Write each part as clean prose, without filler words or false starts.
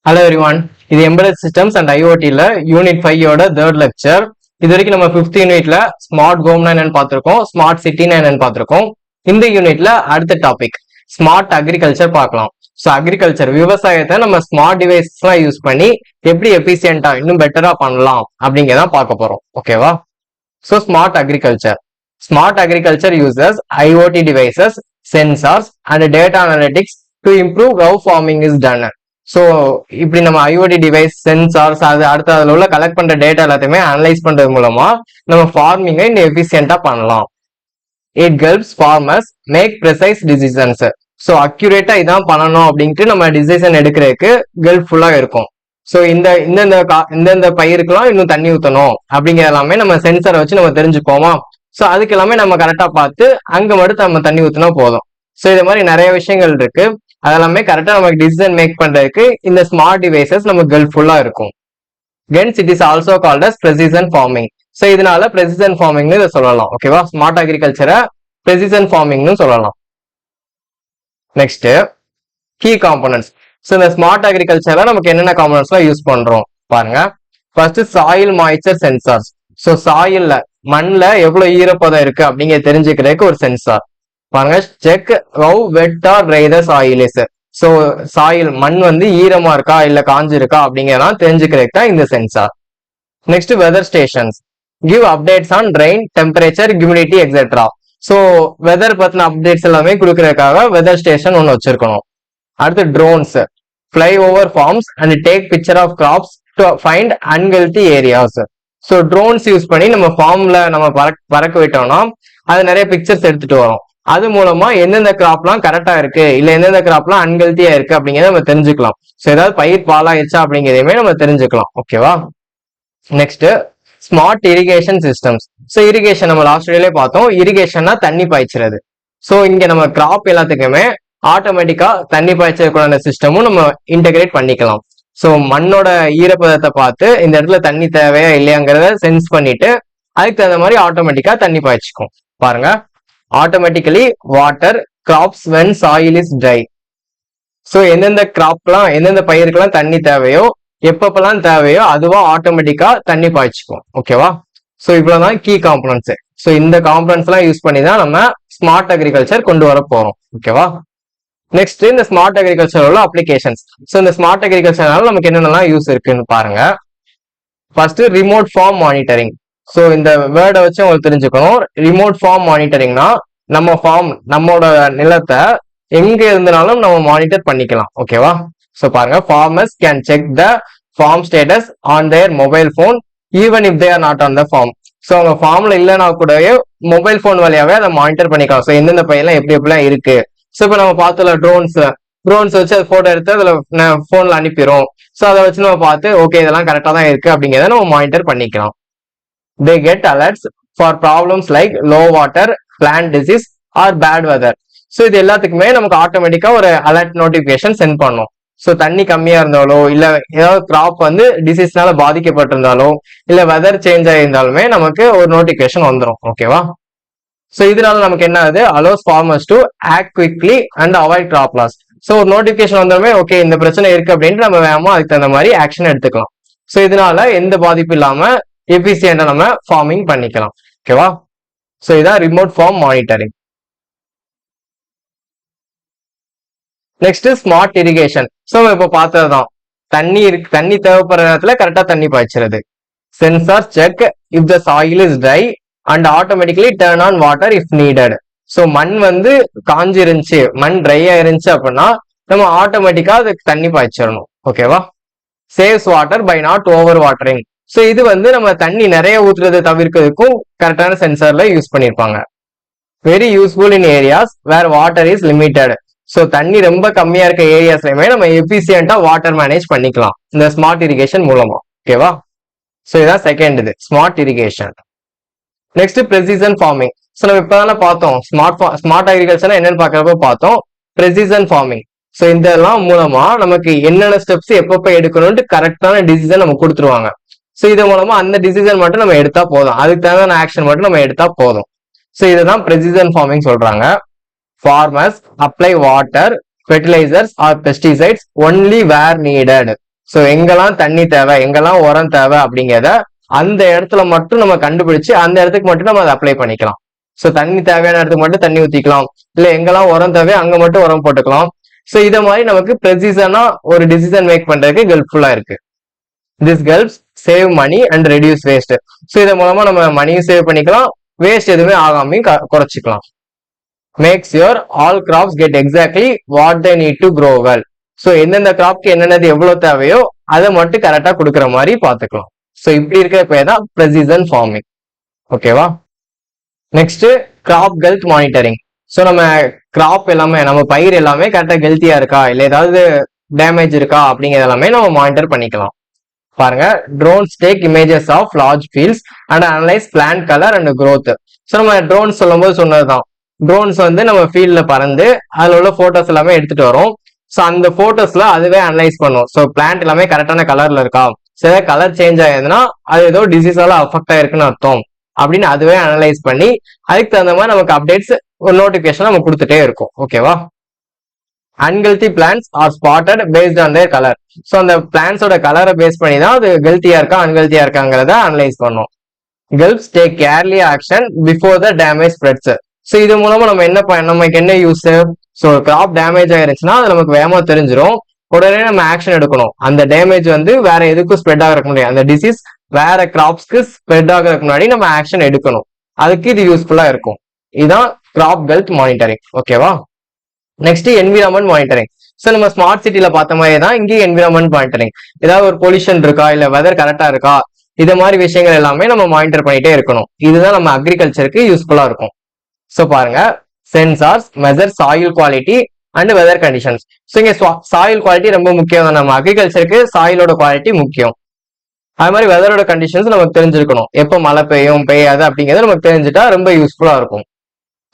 Hello everyone. இது Embedded Systems and IoT ல Unit 5 ஓட third lecture. இது வரைக்கும் நம்ம 5th யூனிட்ல ஸ்மார்ட் ஹோம்னா என்னன்னு பார்த்திருக்கோம், ஸ்மார்ட் சிட்டினா என்னன்னு பார்த்திருக்கோம். இந்த யூனிட்ல அடுத்த டாபிக் ஸ்மார்ட் அக்ரிகல்ச்சர் பார்க்கலாம். ஸோ அக்ரிகல்ச்சர் விவசாயத்தை நம்ம ஸ்மார்ட் டிவைஸ்லாம் யூஸ் பண்ணி எப்படி எஃபிஷியன்டா இன்னும் பெட்டரா பண்ணலாம் அப்படிங்கிறதான் பார்க்க போறோம். ஓகேவா? So smart agriculture uses IoT devices, sensors and data analytics to improve how farming is done. So இப்படி நம்ம ஐஓடி டிவைஸ் சென்சார்ஸ் அது அடுத்த அதில் உள்ள கலெக்ட் பண்ற டேட்டா எல்லாத்தையுமே அனலைஸ் பண்றது மூலமா நம்ம ஃபார்மிங்கை இன்னும் எஃபிஷியன்டா பண்ணலாம். It helps farmers make precise decisions. So அக்யூரேட்டா இதான் பண்ணணும் அப்படின்ட்டு நம்ம டிசிஷன் எடுக்கிறதுக்கு ஹெல்ப்ஃபுல்லா இருக்கும். ஸோ இந்தந்த பயிருக்கெல்லாம் இன்னும் தண்ணி ஊற்றணும் அப்படிங்கிற எல்லாமே நம்ம சென்சரை வச்சு நம்ம தெரிஞ்சுப்போமா. ஸோ அதுக்கு எல்லாமே நம்ம கரெக்டா பார்த்து அங்க மட்டும் நம்ம தண்ணி ஊற்றினா போதும். ஸோ இது மாதிரி நிறைய விஷயங்கள் இருக்கு. அதெல்லாமே கரெக்டா நமக்கு டிசிஷன் மேக் பண்றதுக்கு இந்த ஸ்மார்ட் டிவைசஸ் நமக்கு ஹெல்ப்ஃபுல்லா இருக்கும். Hence it is also called as precision farming. So இதனால precision farmingனு இதை சொல்லலாம். ஓகேவா? ஸ்மார்ட் அக்ரிகல்ச்சரை precision farmingனு சொல்லலாம். Next key components. ஸோ இந்த ஸ்மார்ட் அக்ரிகல்ச்சர்ல நமக்கு என்னென்ன காம்போனன்ட்ஸ்லாம் யூஸ் பண்றோம் பாருங்க. First soil moisture sensors. So சாயில்ல மண்ணில் எவ்வளவு ஈரப்பதம் இருக்கு அப்படிங்கிறத தெரிஞ்சுக்கிறதுக்கு ஒரு சென்சார். பாருங்க, check how wet or dry the soil is. So soil மண் வந்து ஈரமா இருக்கா இல்ல காஞ்சு இருக்கா அப்படிங்கிறதெல்லாம் தெரிஞ்சுக்கிறதுக்கு தான் இந்த sensor. Next weather stations give updates on rain, temperature, humidity etcetera. So weather பத்தின அப்டேட்ஸ் எல்லாமே கொடுக்கறதுக்காக வெதர் ஸ்டேஷன் ஒன்று வச்சிருக்கணும். அடுத்து drones fly over farms and take picture of crops to find unhealthy areas. So drones use பண்ணி நம்ம ஃபார்ம்ல நம்ம பறக்க விட்டோம்னா அது நிறைய பிக்சர்ஸ் எடுத்துட்டு வரும். அது மூலமா எந்தெந்த கிராப்லாம் கரெக்டா இருக்கு இல்ல எந்தெந்த கிராப்லாம் அன்ஹெல்தியா இருக்கு அப்படிங்கிறத நம்ம தெரிஞ்சுக்கலாம். ஸோ ஏதாவது பயிர் பாலாயிருச்சா அப்படிங்கிறதையுமே நம்ம தெரிஞ்சுக்கலாம். ஓகேவா? Next smart irrigation systems. So irrigation நம்ம லாஸ்ட் வீடியோலயே பார்த்தோம். இரிகேஷன்னா தண்ணி பாய்ச்சிறது. ஸோ இங்க நம்ம கிராப் எல்லாத்துக்குமே ஆட்டோமேட்டிக்கா தண்ணி பாய்ச்சக்கூடிய சிஸ்டமும் நம்ம இன்டகிரேட் பண்ணிக்கலாம். ஸோ மண்ணோட ஈரப்பதத்தை பார்த்து இந்த இடத்துல தண்ணி தேவையா இல்லையாங்கிறத சென்ஸ் பண்ணிட்டு அதுக்கு தகுந்த மாதிரி ஆட்டோமேட்டிக்கா தண்ணி பாய்ச்சிக்கும். பாருங்க, automatically water crops when soil is dry. So எந்தெந்த கிராப்லாம் எந்தெந்த பயிருக்கெல்லாம் தண்ணி தேவையோ எப்பப்பெல்லாம் தேவையோ அதுவா ஆட்டோமேட்டிக்கா தண்ணி பாய்ச்சிக்கும். ஓகேவா? ஸோ இவ்வளவுதான் கீ காம்போனன்ட்ஸ். ஸோ இந்த காம்போனன்ட்ஸ் எல்லாம் யூஸ் பண்ணி தான் நம்ம ஸ்மார்ட் அக்ரிகல்ச்சர் கொண்டு வர போறோம். ஓகேவா? நெக்ஸ்ட் இந்த ஸ்மார்ட் அக்ரிகல்ச்சர் உள்ள அப்ளிகேஷன்ஸ். ஸோ இந்த ஸ்மார்ட் அக்ரிகல்ச்சர்னால நமக்கு என்னென்னலாம் யூஸ் இருக்குன்னு பாருங்க. First remote farm monitoring. So இந்த வேர்டை வச்சு உங்களுக்கு தெரிஞ்சுக்கணும். ரிமோட் ஃபார்ம் மானிட்டரிங்னா நம்மளோட நிலத்தை எங்க இருந்தனாலும் நம்ம மானிட்டர் பண்ணிக்கலாம். ஓகேவா? ஸோ பாருங்க, farmers can check the farm status on their mobile phone even if they are not on the farm. So அவங்க ஃபார்ம்ல இல்லைன்னா கூட மொபைல் போன் வழியாவே அதை மானிட்டர் பண்ணிக்கலாம். ஸோ எந்தெந்த பையெல்லாம் எப்படிலாம் இருக்கு. ஸோ இப்போ நம்ம பார்த்தோம்ல ட்ரோன்ஸ் வச்சு அது போட்டோ எடுத்து அதுல போன்ல அனுப்பிடும். ஸோ அதை வச்சு நம்ம பார்த்து ஓகே இதெல்லாம் கரெக்டா தான் இருக்கு அப்படிங்கிறத நம்ம மானிட்டர் பண்ணிக்கலாம். They get alerts for problems like low water, plant disease or bad weather. So இது எல்லாத்துக்குமே நமக்கு ஆட்டோமேட்டிக்கா ஒரு அலர்ட் நோட்டிபிகேஷன் சென்ட் பண்ணும். ஸோ தண்ணி கம்மியா இருந்தாலோ இல்ல ஏதாவது கிராப் வந்து டிசீஸ்னால பாதிக்கப்பட்டிருந்தாலோ இல்ல வெதர் சேஞ்ச் ஆயிருந்தாலுமே நமக்கு ஒரு நோட்டிபிகேஷன் வந்துடும். ஓகேவா? ஸோ இதனால நமக்கு என்ன ஆகுது, allows farmers to act quickly and avoid crop loss. So ஒரு நோட்டிபிகேஷன் வந்தாலுமே ஓகே இந்த பிரச்சனை இருக்கு அப்படின்ட்டு நம்ம வேகமா அதுக்கு தகுந்த மாதிரி ஆக்ஷன் எடுத்துக்கலாம். ஸோ இதனால எந்த பாதிப்பு இல்லாம எஃபிஷியன்டா நம்ம ஃபார்மிங் பண்ணிக்கலாம். ஓகேவா? ஸோ இதான் remote farm monitoring. Next smart irrigation. So இப்போ பார்த்ததுதான் தண்ணி தேவைப்படுற நேரத்துல கரெக்டா தண்ணி பாய்ச்சிருது. Sensor check if the soil is dry and automatically turn on water if needed. So மண் வந்து காஞ்சி இருந்துச்சு, மண் ட்ரையா இருந்துச்சு அப்படின்னா நம்ம ஆட்டோமேட்டிக்கா அதுக்கு தண்ணி பாய்ச்சிடணும். ஓகேவா? Saves water by not overwatering. So இது வந்து நம்ம தண்ணி நிறைய ஊத்துறதை தவிர்க்கிறதுக்கும் கரெக்டான சென்சார்ல யூஸ் பண்ணிருப்பாங்க. Very useful in areas where water is limited. So தண்ணி ரொம்ப கம்மியா இருக்க ஏரியாஸ்லயுமே நம்ம எஃபிஷியன்டா வாட்டர் மேனேஜ் பண்ணிக்கலாம் இந்த ஸ்மார்ட் இரிகேஷன் மூலமா. ஓகேவா? ஸோ இதான் செகண்ட் இது smart irrigation. Next precision farming. So நம்ம இப்பதானே பார்த்தோம் ஸ்மார்ட் அக்ரிகல்ச்சர் என்னன்னு பாக்குறப்ப பார்த்தோம் precision farming. ஸோ இதெல்லாம் மூலமா நமக்கு என்னென்ன ஸ்டெப்ஸ் எப்பப்ப எடுக்கணும்னு கரெக்டான டிசிஷன் நம்ம கொடுத்துருவாங்க. ஸோ இது மூலமா அந்த டிசிஷன் மட்டும் நம்ம எடுத்தா போதும், அதுக்கு தேவையான ஆக்ஷன் மட்டும் நம்ம எடுத்தா போதும். ஸோ இதுதான் precision farming சொல்றாங்க. Farmers apply water, fertilisers or pesticides only where needed. So எங்கெல்லாம் தண்ணி தேவை, எங்கெல்லாம் உரம் தேவை அப்படிங்கிறத அந்த இடத்துல மட்டும் நம்ம கண்டுபிடிச்சு அந்த இடத்துக்கு மட்டும் நம்ம அதை அப்ளை பண்ணிக்கலாம். ஸோ தண்ணி தேவையான இடத்துக்கு மட்டும் தண்ணி ஊற்றிக்கலாம், இல்லை எங்கெல்லாம் உரம் தேவை அங்கே மட்டும் உரம் போட்டுக்கலாம். ஸோ இதை மாதிரி நமக்கு ப்ரெசிஷனா ஒரு டிசிஷன் மேக் பண்றதுக்கு ஹெல்ப்ஃபுல்லா இருக்கு. This helps save money and reduce waste. So இதன் மூலமா நம்ம மணியும் சேவ் பண்ணிக்கலாம், வேஸ்ட் எதுவுமே ஆகாமையும் குறைச்சிக்கலாம். Makes your all crops get exactly what they need to grow well. So எந்தெந்த கிராப்க்கு என்னென்னது எவ்வளவு தேவையோ அதை மட்டும் கரெக்டா கொடுக்குற மாதிரி பார்த்துக்கலாம். ஸோ இப்படி இருக்கிற பேர் தான் ப்ரெசிஷன் ஃபார்மிங். ஓகேவா? Next crop health monitoring. So நம்ம கிராப் எல்லாமே, நம்ம பயிர் எல்லாமே கரெக்டா ஹெல்த்தியா இருக்கா, இல்லை ஏதாவது டேமேஜ் இருக்கா அப்படிங்கிறது எல்லாமே நம்ம மானிட்டர் பண்ணிக்கலாம். பாருங்க, drones take images of large fields and analyse plant colour and growth. So நம்ம ட்ரோன்ஸ் சொல்லும் போது சொன்னதுதான், ட்ரோன்ஸ் வந்து நம்ம ஃபீல்ட்ல பறந்து அதுல உள்ள போட்டோஸ் எல்லாமே எடுத்துட்டு வரும். ஸோ அந்த போட்டோஸ்ல அதுவே அனலைஸ் பண்ணும். ஸோ பிளான்ட் எல்லாமே கரெக்டான கலர்ல இருக்கா, சில கலர் சேஞ்ச் ஆகுதுன்னா அது ஏதோ டிசீஸால அஃபெக்ட் ஆயிருக்குன்னு அர்த்தம் அப்படின்னு அதுவே அனலைஸ் பண்ணி அதுக்கு தகுந்த மாதிரி நமக்கு அப்டேட்ஸ் ஒரு நோட்டிபிகேஷன் நம்ம கொடுத்துட்டே இருக்கும். ஓகேவா? Unhealthy plants are spotted based on their colour. So அந்த பிளான்ஸோட கலரை பேஸ் பண்ணி தான் அது ஹெல்த்தியா இருக்கா அன்ஹெல்த்தியா இருக்காங்கிறத அனலைஸ் பண்ணும். Helps take early action before the damage spreads. So இது மூலமா நம்ம நமக்கு என்ன யூஸ்? ஸோ கிராப் டேமேஜ் ஆயிருச்சுன்னா அது நமக்கு வேகமா தெரிஞ்சிடும், உடனே நம்ம ஆக்ஷன் எடுக்கணும். அந்த டேமேஜ் வந்து வேற எதுக்கும் ஸ்ப்ரெட் ஆகிறதுக்கு முன்னாடி, அந்த டிசீஸ் வேற கிராப்ஸ்க்கு ஸ்ப்ரெட் ஆகிறதுக்கு முன்னாடி நம்ம ஆக்ஷன் எடுக்கணும். அதுக்கு இது யூஸ்ஃபுல்லா இருக்கும். இதுதான் கிராப் ஹெல்த் மானிட்டரிங். ஓகேவா? Next environment monitoring. ஸோ நம்ம ஸ்மார்ட் சிட்டில பார்த்த மாதிரி தான் இங்கேயும் என்விரான்மெண்ட் மானிட்டரிங். ஏதாவது ஒரு பொல்யூஷன் இருக்கா, இல்ல வெதர் கரெக்டா இருக்கா, இது மாதிரி விஷயங்கள் எல்லாமே நம்ம மானிட்டர் பண்ணிட்டே இருக்கணும். இதுதான் நம்ம அக்ரிகல்ச்சருக்கு யூஸ்ஃபுல்லா இருக்கும். ஸோ பாருங்க, sensors measure soil quality and weather conditions. So இங்க சாயில் குவாலிட்டி ரொம்ப முக்கியம் தான். நம்ம அக்ரிகல்ச்சருக்கு சாயிலோட குவாலிட்டி முக்கியம். அது மாதிரி வெதரோட கண்டிஷன்ஸ் நமக்கு தெரிஞ்சிருக்கணும். எப்போ மழை பெய்யாது அப்படிங்கிறது நமக்கு தெரிஞ்சுட்டா ரொம்ப யூஸ்ஃபுல்லா இருக்கும்.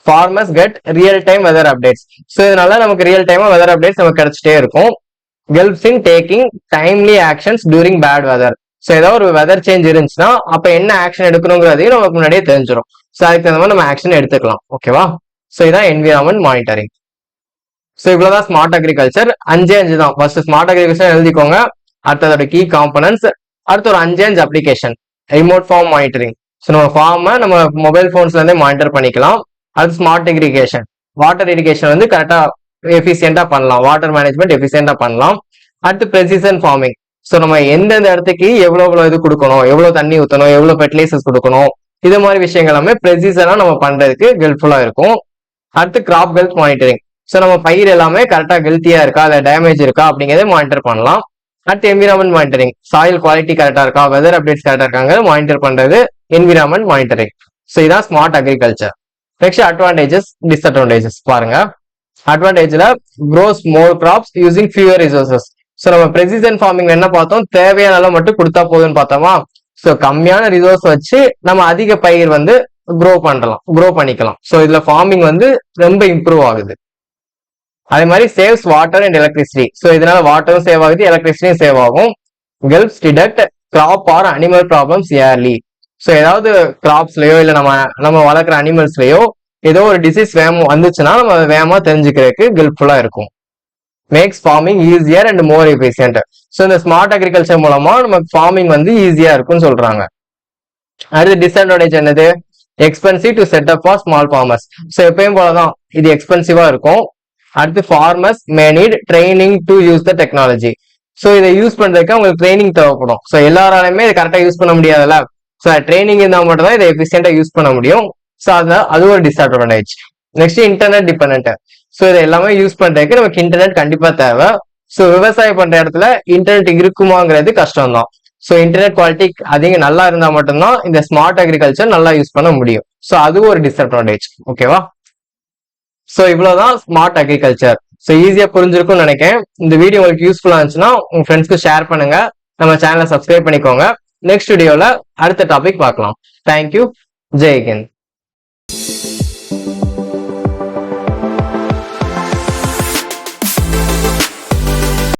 Farmers get real time weather updates. So இதனால நமக்கு ரியல் டைமா வெதர் அப்டேட்ஸ் நமக்கு கிடைச்சிட்டே இருக்கும். Helps in taking timely actions during bad weather. So ஏதாவது ஒரு வெதர் சேஞ்ச் இருந்துச்சுன்னா அப்ப என்ன ஆக்ஷன் எடுக்கணுங்கிறதையும் நமக்கு முன்னாடியே தெரிஞ்சிடும். ஸோ அதுக்கு தகுந்த மாதிரி நம்ம ஆக்ஷன் எடுத்துக்கலாம். ஓகேவா? ஸோ இதான் என்விரான்மெண்ட் மானிட்டரிங். ஸோ இவ்வளவுதான் ஸ்மார்ட் அக்ரிகல்ச்சர். 5 தான். ஃபர்ஸ்ட் ஸ்மார்ட் அக்ரிகல்ச்சர் எழுதிக்கோங்க, அடுத்து அதோட கீ காம்பனன்ட்ஸ், அடுத்து ஒரு 5 application. Remote farm monitoring. So நம்ம ஃபார்மை நம்ம மொபைல் போன்ஸ்ல இருந்தே மானிட்டர் பண்ணிக்கலாம். அடுத்து ஸ்மார்ட் இரிகேஷன், வாட்டர் இரிகேஷன் வந்து கரெக்டா எஃபிஷியன்டா பண்ணலாம், வாட்டர் மேனேஜ்மெண்ட் எஃபிஷியன்டா பண்ணலாம். அடுத்து ப்ரெசிஷன் ஃபார்மிங். ஸோ நம்ம எந்தெந்த இடத்துக்கு எவ்வளவு இது கொடுக்கணும், எவ்வளவு தண்ணி ஊற்றணும், எவ்வளவு ஃபெர்டிலைசர்ஸ் கொடுக்கணும், இது மாதிரி விஷயங்கள் எல்லாமே ப்ரெசிஷனா நம்ம பண்றதுக்கு ஹெல்ப்ஃபுல்லா இருக்கும். அடுத்து கிராப் ஹெல்த் மானிட்டரிங். ஸோ நம்ம பயிர் எல்லாமே கரெக்டா ஹெல்த்தியா இருக்கா, இல்லை டேமேஜ் இருக்கா அப்படிங்கிறத மானிட்டர் பண்ணலாம். அடுத்து என்விரான்மெண்ட் மானிட்டரிங், சாயில் குவாலிட்டி கரெக்டா இருக்கா, வெதர் அப்டேட்ஸ் கரெக்டா இருக்காங்க மானிட்டர் பண்றது என்விரான்மெண்ட் மானிட்டரிங். ஸோ இதான் smart agriculture. Next advantages disadvantages பாருங்க. அட்வான்டேஜ்ல grows more crops using fewer resources. So நம்ம ப்ரெசிஷன் ஃபார்மிங் என்ன பார்த்தோம், தேவையான அளவு மட்டும் கொடுத்தா போதும்னு பார்த்தோமா. ஸோ கம்மியான ரிசோர்ஸ் வச்சு நம்ம அதிக பயிர் வந்து க்ரோ பண்ணிக்கலாம். ஸோ இதுல ஃபார்மிங் வந்து ரொம்ப இம்ப்ரூவ் ஆகுது. அதே மாதிரி saves water and electricity. So இதனால வாட்டரும் சேவ் ஆகுது, எலக்ட்ரிசிட்டியும் சேவ் ஆகும். Helps detect crop or animal problems early. So ஏதாவது கிராப்ஸ்லயோ இல்லை நம்ம வளர்க்குற அனிமல்ஸ்லயோ ஏதோ ஒரு டிசீஸ் வேகம் வந்துச்சுன்னா நம்ம அதை வேகமா தெரிஞ்சுக்கிறதுக்கு ஹெல்ப்ஃபுல்லா இருக்கும். Makes farming easier and more efficient. So இந்த ஸ்மார்ட் அக்ரிகல்ச்சர் மூலமா நமக்கு ஃபார்மிங் வந்து ஈஸியா இருக்கும்னு சொல்றாங்க. அடுத்து டிஸ்அட்வான்டேஜ் என்னது, expensive to set up for small farmers. So எப்பயும் போலதான் இது எக்ஸ்பென்சிவா இருக்கும். அடுத்து farmers May NEET training to use the technology. So இதை யூஸ் பண்றதுக்கு அவங்களுக்கு ட்ரைனிங் தேவைப்படும். ஸோ எல்லாராலுமே இதை கரெக்டா யூஸ் பண்ண முடியாதுல்ல. ஸோ ட்ரைனிங் இருந்தால் மட்டும் தான் இதை எஃபிஷியன்டா யூஸ் பண்ண முடியும். ஸோ அது ஒரு disadvantage. Next internet depend. So இதை எல்லாமே யூஸ் பண்றதுக்கு நமக்கு இன்டர்நெட் கண்டிப்பா தேவை. ஸோ விவசாயம் பண்ற இடத்துல இன்டர்நெட் இருக்குமாங்கிறது கஷ்டம் தான். ஸோ இன்டர்நெட் குவாலிட்டி நல்லா இருந்தா மட்டும்தான் இந்த ஸ்மார்ட் அக்ரிகல்ச்சர் நல்லா யூஸ் பண்ண முடியும். ஸோ அது ஒரு டிஸ்அட்வான்டேஜ். ஓகேவா? ஸோ இவ்வளவுதான் ஸ்மார்ட் அக்ரிகல்ச்சர். ஸோ ஈஸியா புரிஞ்சிருக்கும்னு நினைக்கிறேன். இந்த வீடியோ உங்களுக்கு யூஸ்ஃபுல்லா இருந்துச்சுன்னா உங்க ஃப்ரெண்ட்ஸ்க்கு ஷேர் பண்ணுங்க. நம்ம சேனலை சப்ஸ்கிரைப் பண்ணிக்கோங்க. நெக்ஸ்ட் வீடியோல அடுத்த டாபிக் பார்க்கலாம். தேங்க்யூ. ஜெய் ஹிந்த்.